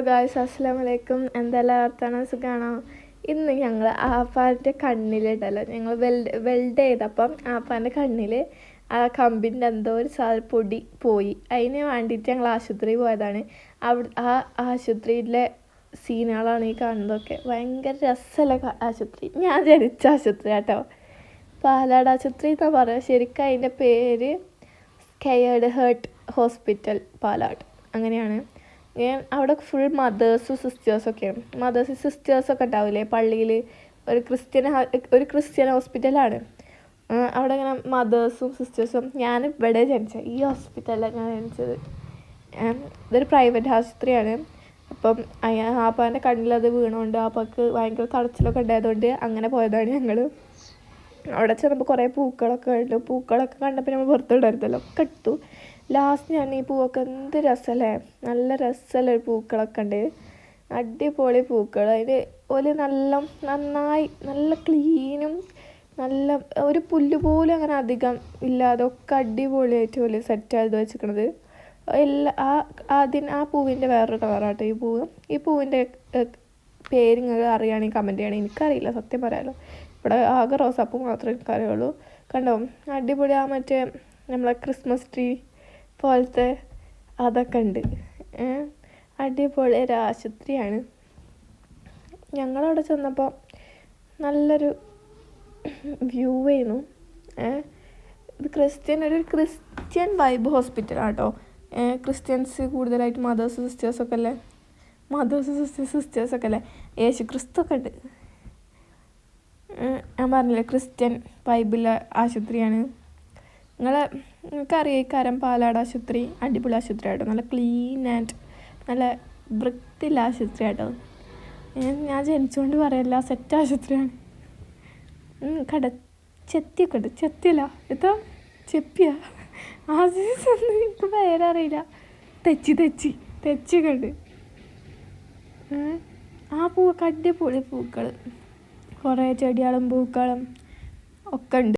Guys, അസ്സലാമലൈക്കും. എന്തെല്ലാം വർത്താനം, സുഖമാണോ? ഇന്ന് ഞങ്ങൾ ആപ്പാൻ്റെ കണ്ണിലിട്ടല്ലോ, ഞങ്ങൾ വെൽഡ് ചെയ്തപ്പം ആപ്പാൻ്റെ കണ്ണിൽ ആ കമ്പിൻ്റെ എന്തോ ഒരു പൊടി പോയി. അതിന് വേണ്ടിയിട്ട് ഞങ്ങൾ ആശുപത്രിയിൽ പോയതാണ്. ആ ആശുപത്രിയിലെ സീനുകളാണ് ഈ കാണുന്നതൊക്കെ. ഭയങ്കര രസമല്ല ആശുപത്രി. ഞാൻ ജനിച്ച ആശുപത്രി കേട്ടോ, പാലാട് ആശുപത്രി എന്നാണ് പറയുക. ശരിക്കും അതിൻ്റെ പേര് സ്കെയർഡ് ഹേർട്ട് ഹോസ്പിറ്റൽ പാലാട്, അങ്ങനെയാണ്. അവിടെ ഫുൾ മദേഴ്സും സിസ്റ്റേഴ്സൊക്കെയാണ്. സിസ്റ്റേഴ്സൊക്കെ ഉണ്ടാവില്ലേ പള്ളിയിൽ. ഒരു ക്രിസ്ത്യൻ ഹോസ്പിറ്റലാണ്. അവിടെ ഇങ്ങനെ മദേഴ്സും സിസ്റ്റേഴ്സും. ഞാൻ ഇവിടെ ജനിച്ചത്, ഈ ഹോസ്പിറ്റലിലാണ് ഞാൻ ജനിച്ചത്. ഇതൊരു പ്രൈവറ്റ് ആശുപത്രിയാണ്. അപ്പം ആപ്പാൻ്റെ കണ്ണിലത് വീണുകൊണ്ട് ആപ്പാക്ക് ഭയങ്കര തടച്ചിലൊക്കെ ഉണ്ടായതുകൊണ്ട് അങ്ങനെ പോയതാണ് ഞങ്ങൾ. അവിടെ ചെന്നപ്പോൾ കുറേ പൂക്കളൊക്കെ ഉണ്ട്. പൂക്കളൊക്കെ കണ്ടപ്പോൾ നമ്മൾ പുറത്തിടരുതല്ലോ, ഒക്കെ എടുത്തു. ലാസ്റ്റ് ഞാൻ ഈ പൂവൊക്കെ എന്ത് രസമല്ലേ, നല്ല രസമല്ലേ പൂക്കളൊക്കെ ഉണ്ട്. അടിപൊളി പൂക്കൾ. അതിന് നന്നായി നല്ല ക്ലീനും നല്ല ഒരു പുല്ല് പോലും അങ്ങനെ അധികം ഇല്ലാതെ ഒക്കെ അടിപൊളിയായിട്ട് പോലെ സെറ്റ് ചെയ്ത് വെച്ചിരിക്കണത്. ആ പൂവിൻ്റെ വേറൊരു കളറാട്ടോ ഈ പൂവിൻ്റെ പേര് നിങ്ങൾ അറിയുകയാണെങ്കിൽ കമൻറ്റ് ചെയ്യണം. എനിക്കറിയില്ല, സത്യം പറയാമല്ലോ. ഇവിടെ ആകെ റോസാപ്പൂ മാത്രമേ എനിക്കറിയുള്ളൂ. കണ്ടോ, അടിപൊളി. മറ്റേ നമ്മളെ ക്രിസ്മസ് ട്രീ പോലത്തെ അതൊക്കെ ഉണ്ട്. അടിപൊളി ഒരു ആശുപത്രിയാണ്. ഞങ്ങളവിടെ ചെന്നപ്പോൾ നല്ലൊരു വ്യൂ ആയിരുന്നു. ഇത് ക്രിസ്ത്യൻ വൈബ് ഹോസ്പിറ്റലാണ് കേട്ടോ. ക്രിസ്ത്യൻസ് കൂടുതലായിട്ട് സിസ്റ്റേഴ്സൊക്കെ അല്ലേ യേശു ക്രിസ്തൊക്കെ ഉണ്ട്. ഞാൻ പറഞ്ഞില്ലേ, ക്രിസ്ത്യൻ വൈബുള്ള ആശുപത്രിയാണ്. നിങ്ങൾക്കറിയാം പാലാട് ആശുപത്രി അടിപൊളി ആശുപത്രി ആട്ടോ. നല്ല ക്ലീൻ ആൻഡ് നല്ല വൃത്തിയുള്ള ആശുപത്രി ആട്ടോ. ഞാൻ ജനിച്ചുകൊണ്ട് പറയല്ല, സെറ്റ് ആശുപത്രിയാണ്. ചെത്തിയൊക്കെ ഉണ്ട്. ചെത്തിയല്ല, എത്താ ചെപ്പിയാ എനിക്ക് പേരറിയില്ല. തെച്ചിയൊക്കെ ഉണ്ട്. ആ പൂവൊക്കെ അടിപൊളി പൂക്കൾ, കുറേ ചെടികളും പൂക്കളും ഒക്കെ ഉണ്ട്.